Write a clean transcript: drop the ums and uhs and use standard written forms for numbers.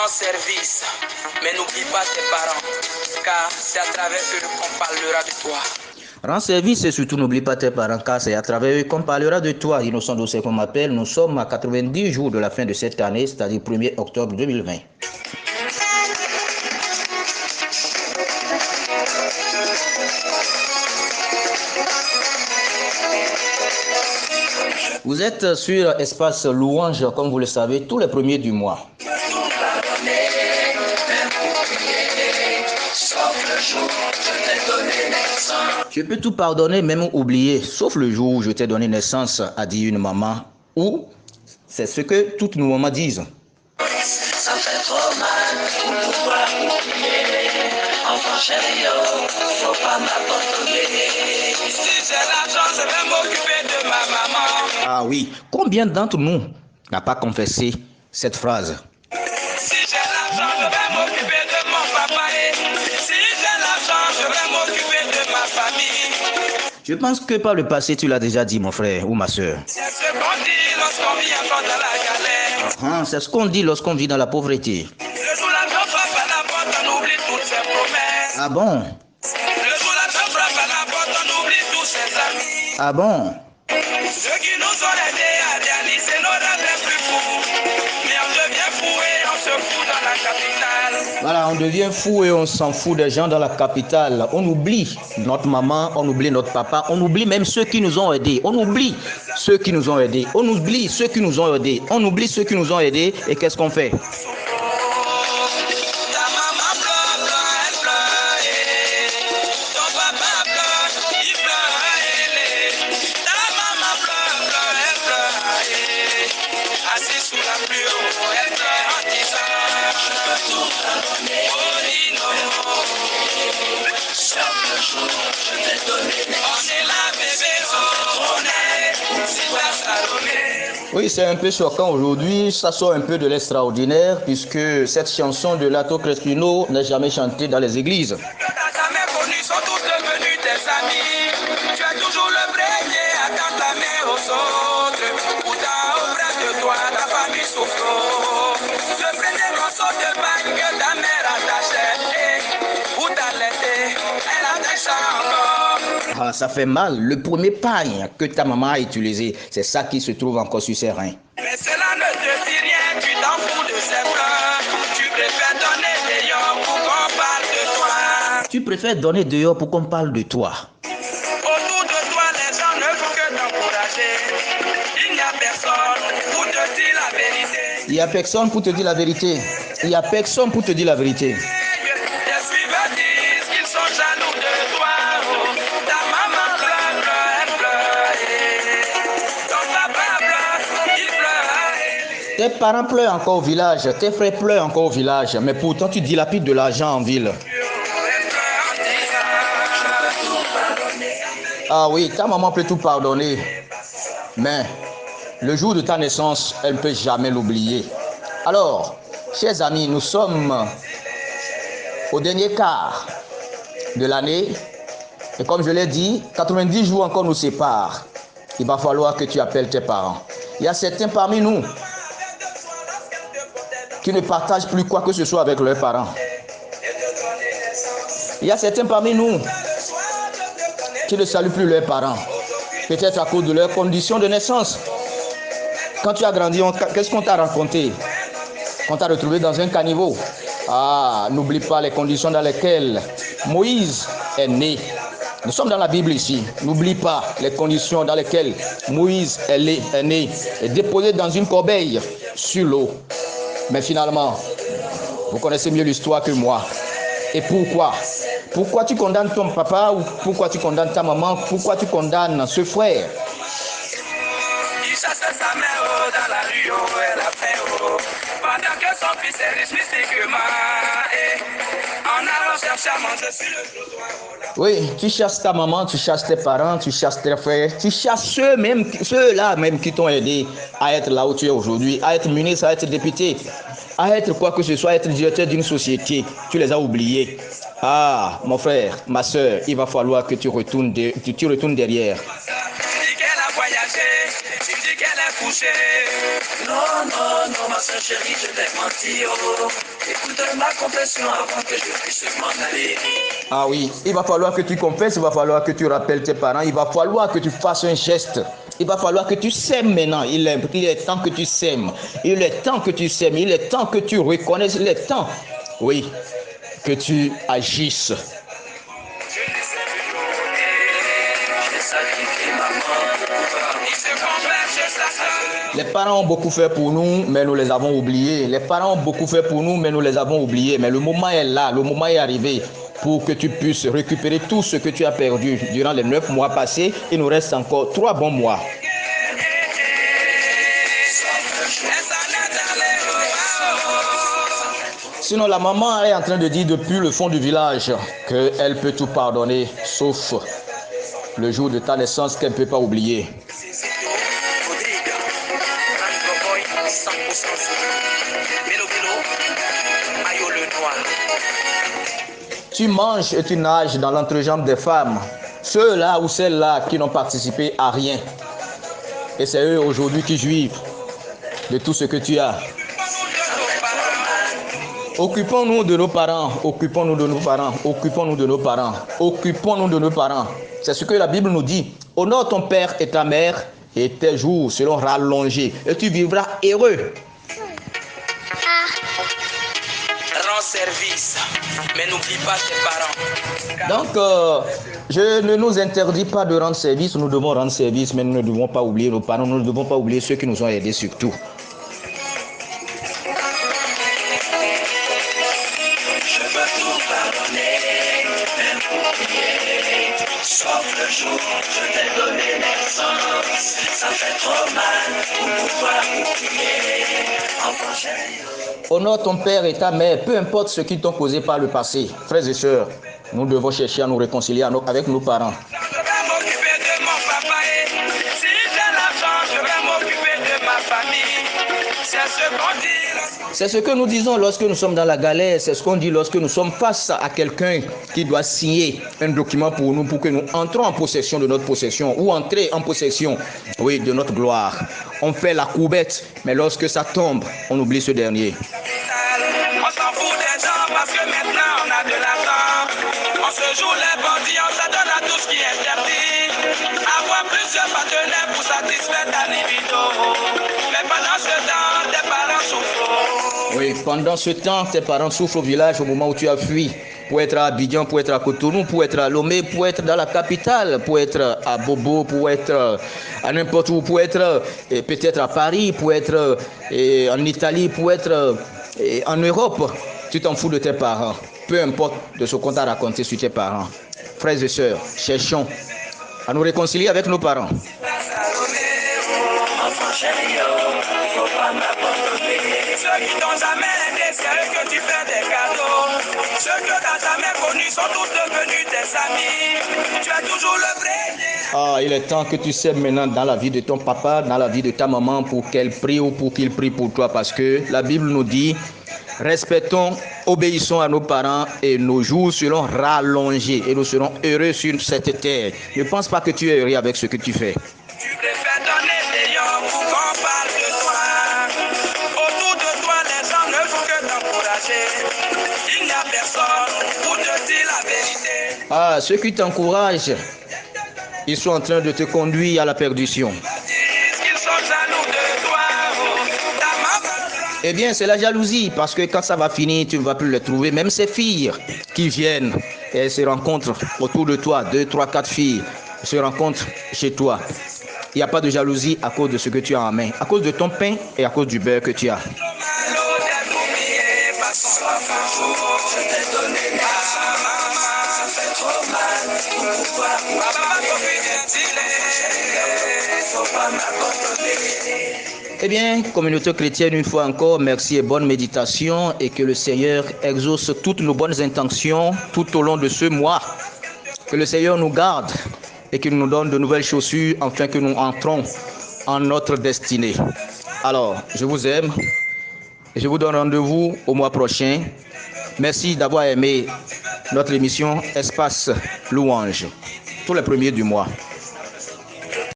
Rends service, mais n'oublie pas tes parents, car c'est à travers eux qu'on parlera de toi. Rends service et surtout n'oublie pas tes parents, car c'est à travers eux qu'on parlera de toi. Innocent Dossé qu'on m'appelle, nous sommes à 90 jours de la fin de cette année, c'est-à-dire 1er octobre 2020. Vous êtes sur Espace Louange, comme vous le savez, tous les premiers du mois. Je peux tout pardonner, même oublier, sauf le jour où je t'ai donné naissance, a dit une maman, ou c'est ce que toutes nos mamans disent. Ça fait trop mal pour pouvoir oublier. Enfant chéri, faut pas m'abandonner. Si j'ai la chance, je vais m'occuper de ma maman. Ah oui, combien d'entre nous n'a pas confessé cette phrase? Si j'ai l'argent, je vais m'occuper de mon papa. Si j'ai l'argent, je vais m'occuper de ma famille. Je pense que par le passé, tu l'as déjà dit, mon frère ou ma soeur. C'est ce qu'on dit lorsqu'on vit encore dans la galère. C'est ce qu'on dit lorsqu'on vit dans la pauvreté. Le jour là, je frappe à la porte, on oublie toutes ses promesses. Ah bon? Le jour là, je frappe à la porte, on oublie tous ses amis. Ah bon? Ceux qui nous ont aidés à réaliser nos rêves les plus fous. Mais on devient fou et on se fout dans la capitale. Voilà, on devient fou et on s'en fout des gens dans la capitale. On oublie notre maman, on oublie notre papa, on oublie même ceux qui nous ont aidés. On oublie ceux qui nous ont aidés. On oublie ceux qui nous ont aidés. On oublie ceux qui nous ont aidés. Et qu'est-ce qu'on fait? Oui, c'est un peu choquant aujourd'hui, ça sort un peu de l'extraordinaire puisque cette chanson de Lato Crespino n'est jamais chantée dans les églises. Ah, ça fait mal. Le premier pagne que ta maman a utilisé, c'est ça qui se trouve encore sur ses reins. Mais cela ne te dit rien, tu t'en fous de ses pleurs. Tu préfères donner dehors pour qu'on parle de toi. Tu préfères donner dehors pour qu'on parle de toi. Autour de toi, les gens ne font que t'encourager. Il n'y a personne pour te dire la vérité. Il n'y a personne pour te dire la vérité. Il n'y a personne pour te dire la vérité. Tes parents pleurent encore au village, tes frères pleurent encore au village, mais pourtant tu dilapides de l'argent en ville. Ah oui, ta maman peut tout pardonner, mais le jour de ta naissance, elle ne peut jamais l'oublier. Alors, chers amis, nous sommes au dernier quart de l'année, et comme je l'ai dit, 90 jours encore nous séparent. Il va falloir que tu appelles tes parents. Il y a certains parmi nous qui ne partagent plus quoi que ce soit avec leurs parents. Il y a certains parmi nous qui ne saluent plus leurs parents, peut-être à cause de leurs conditions de naissance. Quand tu as grandi, qu'est-ce qu'on t'a raconté? Qu'on t'a retrouvé dans un caniveau. Ah, n'oublie pas les conditions dans lesquelles Moïse est né. Nous sommes dans la Bible ici. N'oublie pas les conditions dans lesquelles Moïse est né et déposé dans une corbeille sur l'eau. Mais finalement, vous connaissez mieux l'histoire que moi. Et pourquoi? Pourquoi tu condamnes ton papa ou pourquoi tu condamnes ta maman? Pourquoi tu condamnes ce frère? Il chasse sa mère dans la rue, elle a faim, pendant que son fils est riche mystiquement. En allant chercher à manger sur le trottoir. Oui, tu chasses ta maman, tu chasses tes parents, tu chasses tes frères, tu chasses ceux-là même qui t'ont aidé à être là où tu es aujourd'hui, à être ministre, à être député, à être quoi que ce soit, à être directeur d'une société. Tu les as oubliés. Ah, mon frère, ma soeur, il va falloir que tu retournes derrière. Tu dis qu'elle a voyagé, tu dis qu'elle est couchée. Non, ma soeur chérie, je t'ai menti, Écoute ma confession avant que je puisse m'en aller. Ah oui, il va falloir que tu confesses, il va falloir que tu rappelles tes parents, il va falloir que tu fasses un geste. Il va falloir que tu sèmes maintenant. Il est temps que tu sèmes. Il est temps que tu sèmes. Il est temps que tu reconnaisses. Il est temps, oui, que tu agisses. Les parents ont beaucoup fait pour nous, mais nous les avons oubliés. Les parents ont beaucoup fait pour nous, mais nous les avons oubliés. Mais le moment est là, le moment est arrivé pour que tu puisses récupérer tout ce que tu as perdu durant les 9 mois passés. Il nous reste encore 3 bons mois. Sinon, la maman est en train de dire depuis le fond du village qu'elle peut tout pardonner, sauf le jour de ta naissance qu'elle ne peut pas oublier. Tu manges et tu nages dans l'entrejambe des femmes, ceux-là ou celles-là qui n'ont participé à rien. Et c'est eux aujourd'hui qui jouissent de tout ce que tu as. Occupons-nous de nos parents, occupons-nous de nos parents, occupons-nous de nos parents, occupons-nous de nos parents. C'est ce que la Bible nous dit. Honore ton père et ta mère et tes jours seront rallongés et tu vivras heureux. Rends service, mais n'oublie pas tes parents. Donc, je ne nous interdis pas de rendre service, nous devons rendre service, mais nous ne devons pas oublier nos parents, nous ne devons pas oublier ceux qui nous ont aidés surtout. Sauf le jour où je t'ai donné naissance, ça fait trop mal pour pouvoir oublier. Enfant chéri. Honore ton père et ta mère, peu importe ce qu'ils t'ont causé par le passé. Frères et sœurs, nous devons chercher à nous réconcilier avec nos parents. Je vais m'occuper de mon papa et si j'ai l'argent, je vais m'occuper de ma famille. C'est ce qu'on dit. C'est ce que nous disons lorsque nous sommes dans la galère, c'est ce qu'on dit lorsque nous sommes face à quelqu'un qui doit signer un document pour nous, pour que nous entrons en possession de notre possession ou entrer en possession, oui, de notre gloire. On fait la courbette, mais lorsque ça tombe, on oublie ce dernier. On s'en fout des gens parce que maintenant on a de l'argent. On se joue les bandits, on s'adonne à tout ce qui est interdit. Avoir plusieurs partenaires pour satisfaire ta libido. Mais pendant ce temps, tes parents souffrent. Oui, pendant ce temps, tes parents souffrent au village au moment où tu as fui. Pour être à Abidjan, pour être à Cotonou, pour être à Lomé, pour être dans la capitale, pour être à Bobo, pour être à n'importe où, pour être peut-être à Paris, pour être en Italie, pour être en Europe. Tu t'en fous de tes parents. Peu importe de ce qu'on t'a raconté sur tes parents. Frères et sœurs, cherchons à nous réconcilier avec nos parents. Enfant chéri, faut pas m'abandonner. Ceux qui t'ont jamais aidé, c'est eux que tu fais des cadeaux. Ceux que t'as jamais connus sont tous devenus tes amis. Tu as toujours le vrai. Ah, il est temps que tu sèmes maintenant dans la vie de ton papa, dans la vie de ta maman, pour qu'elle prie ou pour qu'il prie pour toi. Parce que la Bible nous dit, respectons, obéissons à nos parents et nos jours seront rallongés et nous serons heureux sur cette terre. Ne pense pas que tu es heureux avec ce que tu fais. Tu préfères donner des yeux pour qu'on parle de toi. Autour de toi, les gens ne font que t'encourager. Il n'y a personne pour te dire la vérité. Ah, ceux qui t'encouragent, ils sont en train de te conduire à la perdition. Ils sont jaloux de toi. Ta maman. Eh bien, c'est la jalousie, parce que quand ça va finir, tu ne vas plus les trouver. Même ces filles qui viennent et elles se rencontrent autour de toi, 2, 3, 4 filles se rencontrent chez toi. Il n'y a pas de jalousie à cause de ce que tu as en main, à cause de ton pain et à cause du beurre que tu as. Je t'ai donné naissance, ça fait trop mal pour pouvoir faut pas m'abandonner. Eh bien, communauté chrétienne, une fois encore, merci et bonne méditation et que le Seigneur exauce toutes nos bonnes intentions tout au long de ce mois. Que le Seigneur nous garde et qu'il nous donne de nouvelles chaussures afin que nous entrons en notre destinée. Alors, je vous aime et je vous donne rendez-vous au mois prochain. Merci d'avoir aimé notre émission Espace Louange, tous les premiers du mois.